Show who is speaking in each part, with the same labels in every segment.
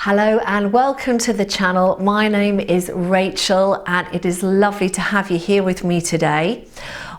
Speaker 1: Hello and welcome to the channel. My name is Rachel and it is lovely to have you here with me today.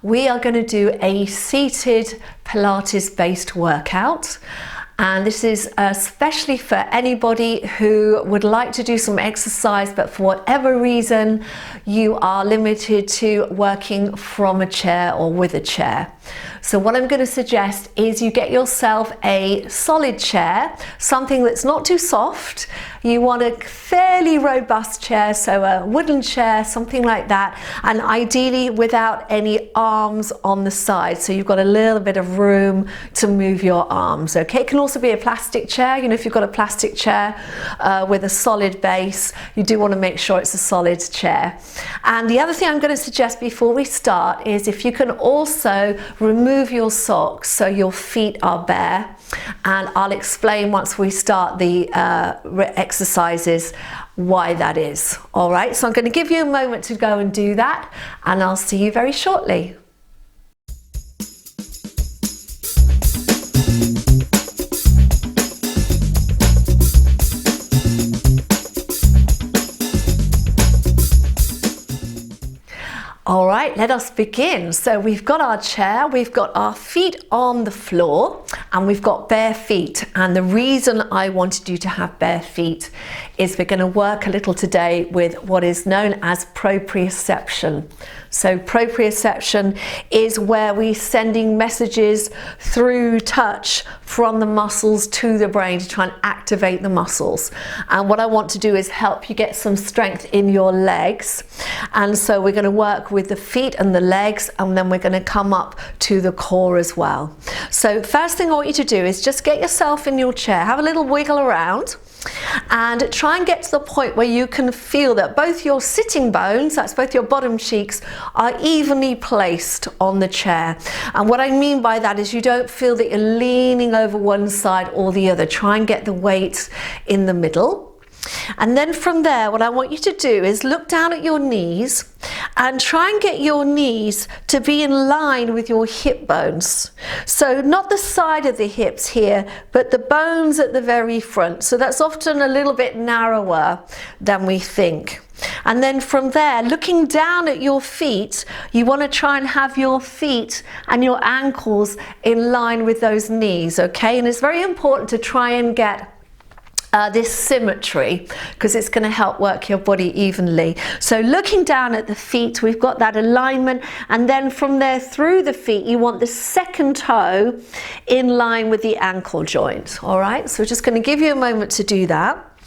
Speaker 1: We are going to do a seated Pilates based workout, and this is especially for anybody who would like to do some exercise but for whatever reason you are limited to working from a chair or with a chair. So what I'm going to suggest is you get yourself a solid chair, something that's not too soft. You want a fairly robust chair, so a wooden chair, something like that, and ideally without any arms on the side, so you've got a little bit of room to move your arms. Okay, it can also be a plastic chair. You know, if you've got a plastic chair with a solid base, you do want to make sure it's a solid chair. And the other thing I'm going to suggest before we start is if you can also remove your socks so your feet are bare, and I'll explain once we start the exercises why that is. All right, so I'm going to give you a moment to go and do that, and I'll see you very shortly. All right, let us begin. So we've got our chair, we've got our feet on the floor, and we've got bare feet. And the reason I wanted you to have bare feet is we're going to work a little today with what is known as proprioception. So proprioception is where we're sending messages through touch from the muscles to the brain to try and activate the muscles. And what I want to do is help you get some strength in your legs. And so we're going to work with the feet and the legs, and then we're going to come up to the core as well. So first thing I want you to do is just get yourself in your chair, have a little wiggle around, and try and get to the point where you can feel that both your sitting bones, that's both your bottom cheeks, are evenly placed on the chair. And what I mean by that is you don't feel that you're leaning over one side or the other. Try and get the weight in the middle. And then from there, what I want you to do is look down at your knees and try and get your knees to be in line with your hip bones. So not the side of the hips here, but the bones at the very front. So that's often a little bit narrower than we think. And then from there, looking down at your feet, you want to try and have your feet and your ankles in line with those knees, okay? And it's very important to try and get this symmetry, because it's going to help work your body evenly. So looking down at the feet, we've got that alignment, and then from there through the feet, you want the second toe in line with the ankle joint. All right, so we're just going to give you a moment to do that,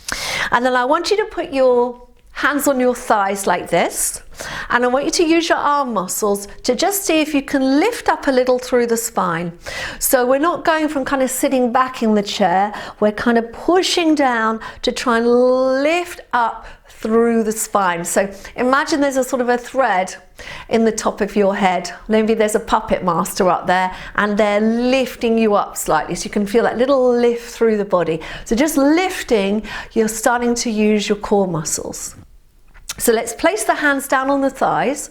Speaker 1: and then I want you to put your hands on your thighs like this, and I want you to use your arm muscles to just see if you can lift up a little through the spine. So we're not going from kind of sitting back in the chair, we're kind of pushing down to try and lift up through the spine. So imagine there's a sort of a thread in the top of your head. Maybe there's a puppet master up there and they're lifting you up slightly, so you can feel that little lift through the body. So just lifting, you're starting to use your core muscles. So let's place the hands down on the thighs,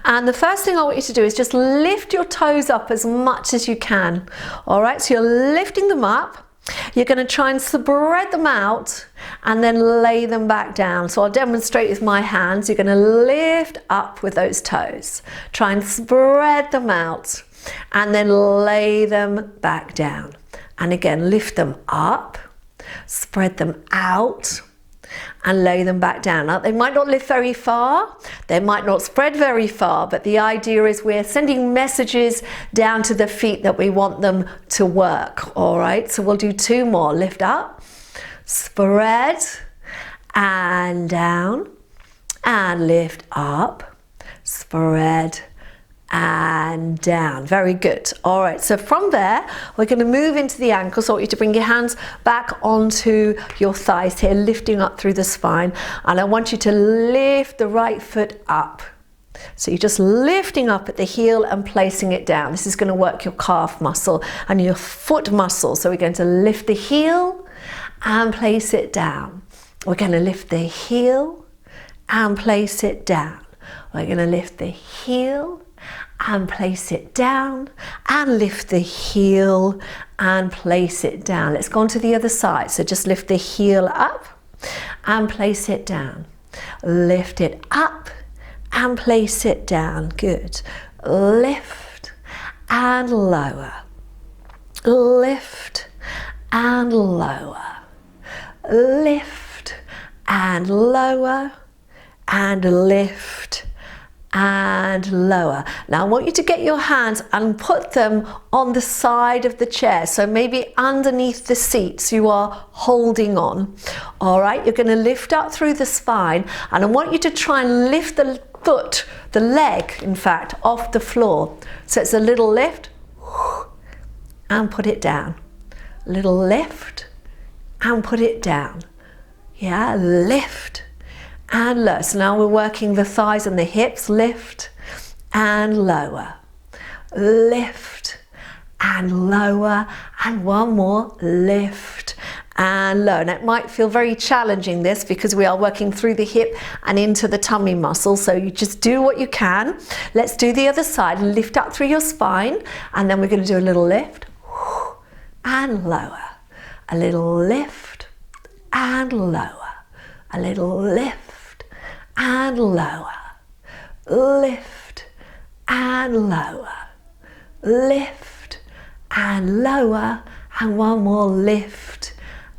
Speaker 1: and the first thing I want you to do is just lift your toes up as much as you can. All right, so you're lifting them up. You're going to try and spread them out and then lay them back down. So I'll demonstrate with my hands. You're going to lift up with those toes. Try and spread them out and then lay them back down. And again, lift them up, spread them out, and lay them back down. Now, they might not lift very far, they might not spread very far, but the idea is we're sending messages down to the feet that we want them to work. All right, so we'll do two more. Lift up, spread, and down, and lift up, spread, and down. Very good. All right, so from there we're going to move into the ankles. So I want you to bring your hands back onto your thighs here, lifting up through the spine, and I want you to lift the right foot up. So you're just lifting up at the heel and placing it down. This is going to work your calf muscle and your foot muscle. So we're going to lift the heel and place it down. We're going to lift the heel and place it down. We're going to lift the heel and place it down, and lift the heel and place it down. Let's go on to the other side. So just lift the heel up and place it down. Lift it up and place it down. Good. Lift and lower. Lift and lower. Lift and lower and lift and lower. Now I want you to get your hands and put them on the side of the chair, so maybe underneath the seats you are holding on. All right, you're going to lift up through the spine, and I want you to try and lift the foot, the leg in fact, off the floor. So it's a little lift and put it down. Little lift and put it down. Yeah, lift and lower. So now we're working the thighs and the hips. Lift and lower. Lift and lower. And one more. Lift and lower. And it might feel very challenging, this, because we are working through the hip and into the tummy muscle. So you just do what you can. Let's do the other side. Lift up through your spine. And then we're going to do a little lift and lower. A little lift and lower. A little lift and lower. Lift and lower. Lift and lower. And one more lift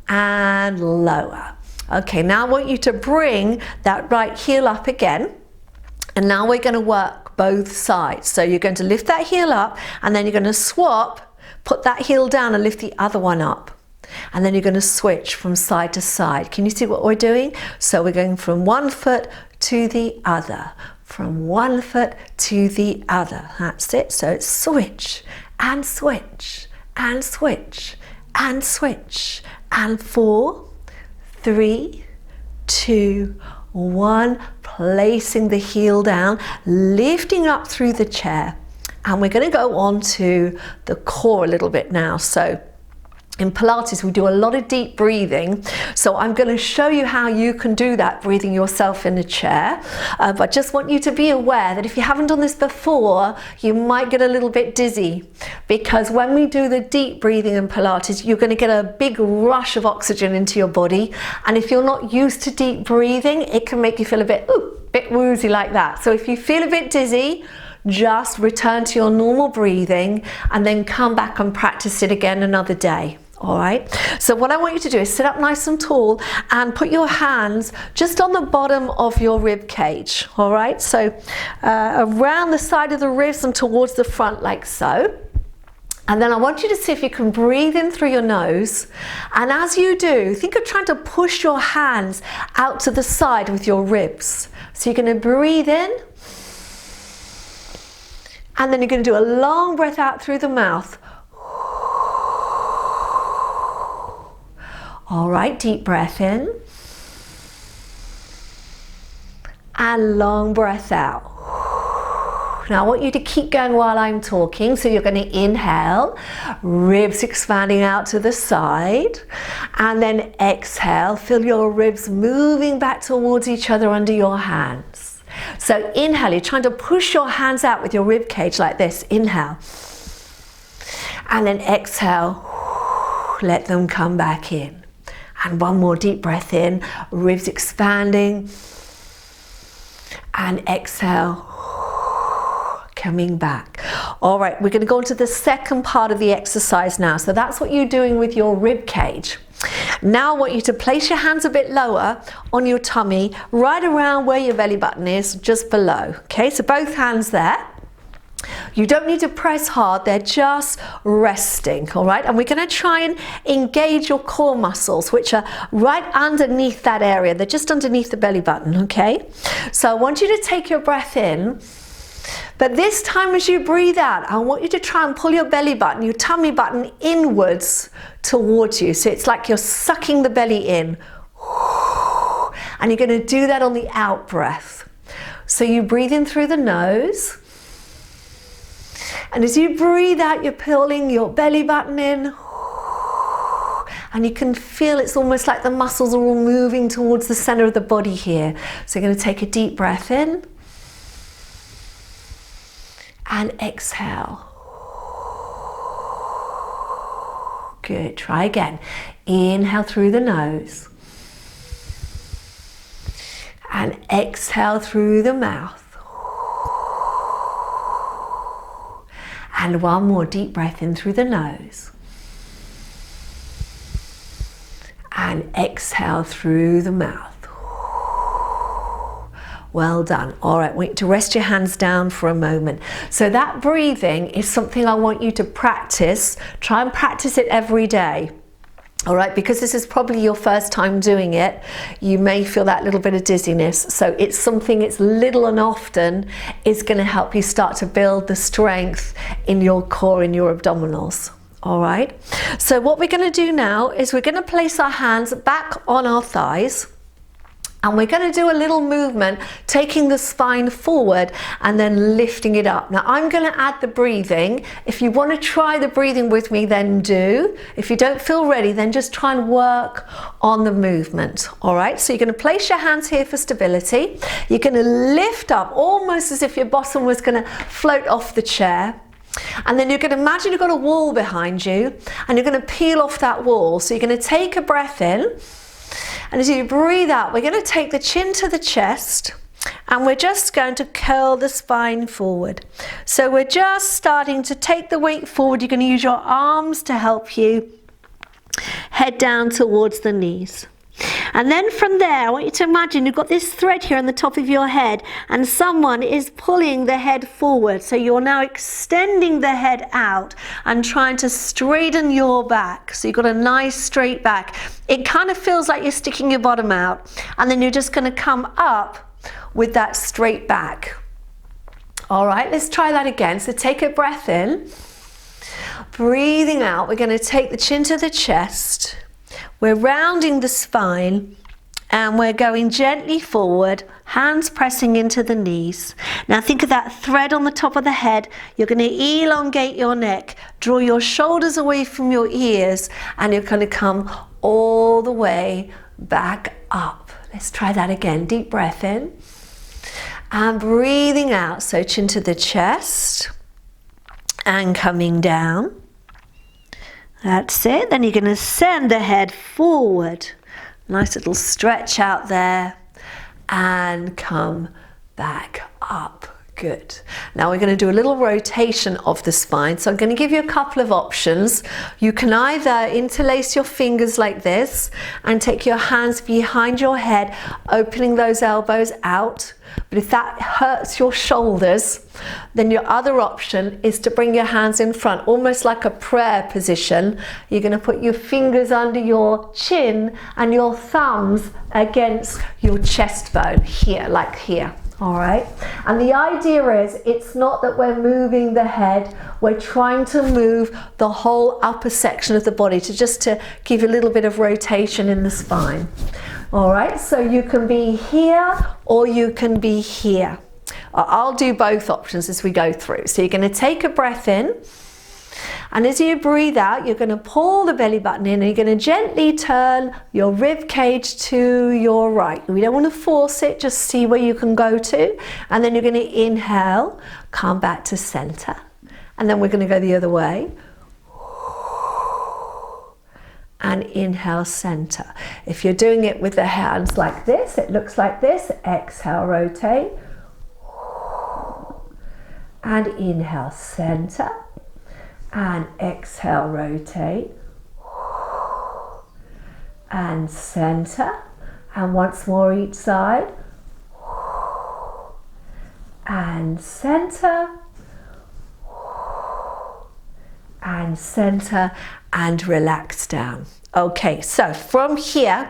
Speaker 1: and lower. Okay, now I want you to bring that right heel up again. And now we're going to work both sides. So you're going to lift that heel up and then you're going to swap, put that heel down and lift the other one up. And then you're going to switch from side to side. Can you see what we're doing? So we're going from one foot to the other. From one foot to the other. That's it. So it's switch and switch and switch and switch. And 4, 3, 2, 1. Placing the heel down, lifting up through the chair. And we're going to go on to the core a little bit now. So in Pilates, we do a lot of deep breathing. So I'm going to show you how you can do that, breathing yourself in a chair. But I just want you to be aware that if you haven't done this before, you might get a little bit dizzy. Because when we do the deep breathing in Pilates, you're going to get a big rush of oxygen into your body. And if you're not used to deep breathing, it can make you feel a bit woozy like that. So if you feel a bit dizzy, just return to your normal breathing and then come back and practice it again another day. All right, so what I want you to do is sit up nice and tall and put your hands just on the bottom of your rib cage. All right, so around the side of the ribs and towards the front like so. And then I want you to see if you can breathe in through your nose. And as you do, think of trying to push your hands out to the side with your ribs. So you're going to breathe in. And then you're going to do a long breath out through the mouth. All right, deep breath in. And long breath out. Now I want you to keep going while I'm talking. So you're going to inhale, ribs expanding out to the side. And then exhale, feel your ribs moving back towards each other under your hands. So inhale, you're trying to push your hands out with your rib cage like this. Inhale. And then exhale, let them come back in. And one more deep breath in, ribs expanding. And exhale, coming back. All right, we're going to go on to the second part of the exercise now. So that's what you're doing with your rib cage. Now I want you to place your hands a bit lower on your tummy, right around where your belly button is, just below. Okay, so both hands there. You don't need to press hard, they're just resting, all right? And we're going to try and engage your core muscles, which are right underneath that area. They're just underneath the belly button, okay? So I want you to take your breath in, but this time as you breathe out, I want you to try and pull your belly button, your tummy button inwards towards you. So it's like you're sucking the belly in. And you're going to do that on the out breath. So you breathe in through the nose. And as you breathe out, you're pulling your belly button in. And you can feel it's almost like the muscles are all moving towards the center of the body here. So you're going to take a deep breath in. And exhale. Good. Try again. Inhale through the nose. And exhale through the mouth. And one more deep breath in through the nose. And exhale through the mouth. Well done. All right, we need to rest your hands down for a moment. So that breathing is something I want you to practice. Try and practice it every day. All right, because this is probably your first time doing it, you may feel that little bit of dizziness. So it's something, it's little and often, is going to help you start to build the strength in your core, in your abdominals. All right, so what we're going to do now is we're going to place our hands back on our thighs. And we're going to do a little movement, taking the spine forward and then lifting it up. Now I'm going to add the breathing. If you want to try the breathing with me, then do. If you don't feel ready, then just try and work on the movement. All right, so you're going to place your hands here for stability. You're going to lift up almost as if your bottom was going to float off the chair. And then you're going to imagine you've got a wall behind you and you're going to peel off that wall. So you're going to take a breath in. And as you breathe out, we're going to take the chin to the chest and we're just going to curl the spine forward. So we're just starting to take the weight forward. You're going to use your arms to help you head down towards the knees. And then from there, I want you to imagine you've got this thread here on the top of your head and someone is pulling the head forward. So you're now extending the head out and trying to straighten your back. So you've got a nice straight back. It kind of feels like you're sticking your bottom out and then you're just going to come up with that straight back. All right, let's try that again. So take a breath in. Breathing out, we're going to take the chin to the chest. We're rounding the spine and we're going gently forward, hands pressing into the knees. Now think of that thread on the top of the head. You're going to elongate your neck, draw your shoulders away from your ears, and you're going to come all the way back up. Let's try that again. Deep breath in and breathing out. So chin to the chest and coming down. That's it. Then you're going to send the head forward. Nice little stretch out there and come back up. Good. Now we're going to do a little rotation of the spine. So I'm going to give you a couple of options. You can either interlace your fingers like this and take your hands behind your head, opening those elbows out. But if that hurts your shoulders, then your other option is to bring your hands in front, almost like a prayer position. You're going to put your fingers under your chin and your thumbs against your chest bone here, like here. All right, and the idea is it's not that we're moving the head, we're trying to move the whole upper section of the body to give you a little bit of rotation in the spine. All right, so you can be here or you can be here. I'll do both options as we go through. So you're going to take a breath in. And as you breathe out, you're going to pull the belly button in and you're going to gently turn your rib cage to your right. We don't want to force it, just see where you can go to. And then you're going to inhale, come back to center. And then we're going to go the other way. And inhale, center. If you're doing it with the hands like this, it looks like this. Exhale, rotate. And inhale, center. And exhale, rotate, and center, and once more each side, and center, and relax down. Okay, so from here,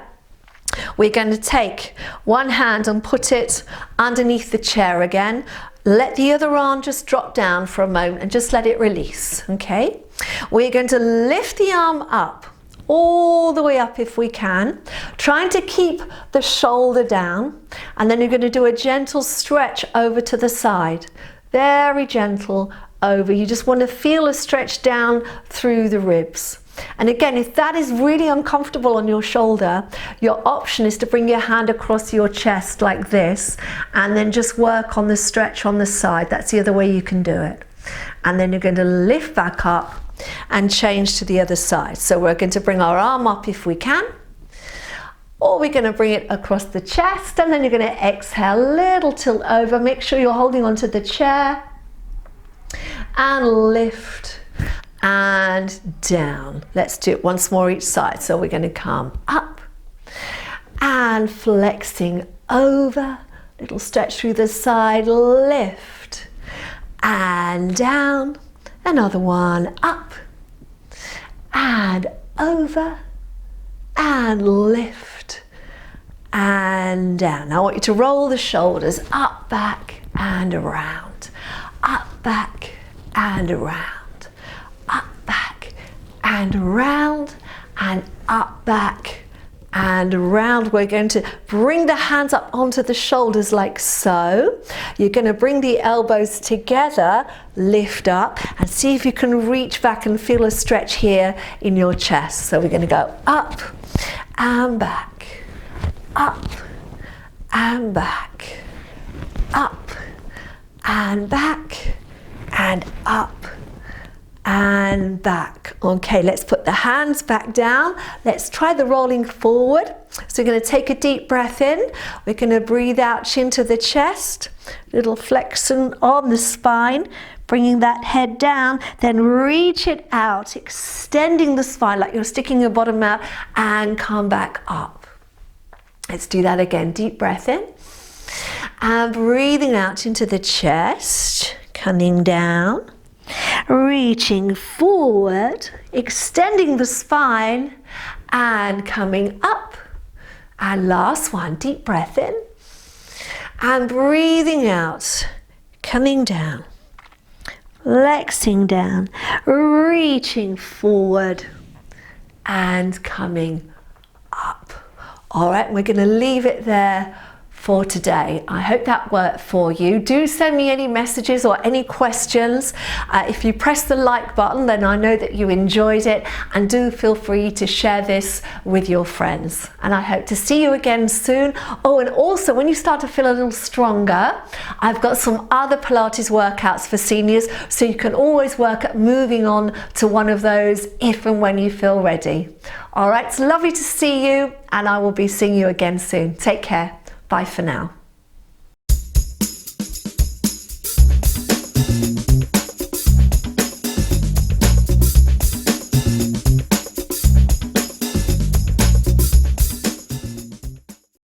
Speaker 1: we're going to take one hand and put it underneath the chair again. Let the other arm just drop down for a moment and just let it release, okay? We're going to lift the arm up, all the way up if we can, trying to keep the shoulder down, and then you're going to do a gentle stretch over to the side, very gentle over. You just want to feel a stretch down through the ribs. And again, if that is really uncomfortable on your shoulder, your option is to bring your hand across your chest like this and then just work on the stretch on the side. That's the other way you can do it. And then you're going to lift back up and change to the other side. So we're going to bring our arm up if we can. or we're going to bring it across the chest, and then you're going to exhale, little tilt over. Make sure you're holding onto the chair, and lift and down. Let's do it once more each side. So we're going to come up and flexing over, little stretch through the side, lift and down. Another one, up and over and lift and down. Now I want you to roll the shoulders up, back and around, up, back and around, up, back and around, and up, back and around. We're going to bring the hands up onto the shoulders like so. You're going to bring the elbows together, lift up, and see if you can reach back and feel a stretch here in your chest. So we're going to go up and back, up and back, up and back, and up and back. Okay, let's put the hands back down. Let's try the rolling forward. So we're going to take a deep breath in. We're going to breathe out, chin to the chest, little flexion on the spine, bringing that head down, then reach it out, extending the spine like you're sticking your bottom out, and come back up. Let's do that again. Deep breath in and breathing out into the chest, coming down, reaching forward, extending the spine and coming up. And last one, deep breath in and breathing out, coming down, flexing down, reaching forward and coming up. All right, we're going to leave it there for today. I hope that worked for you. Do send me any messages or any questions. If you press the like button, then I know that you enjoyed it, and do feel free to share this with your friends. And I hope to see you again soon. Oh, and also when you start to feel a little stronger, I've got some other Pilates workouts for seniors, so you can always work at moving on to one of those if and when you feel ready. All right, it's lovely to see you, and I will be seeing you again soon. Take care. Bye for now.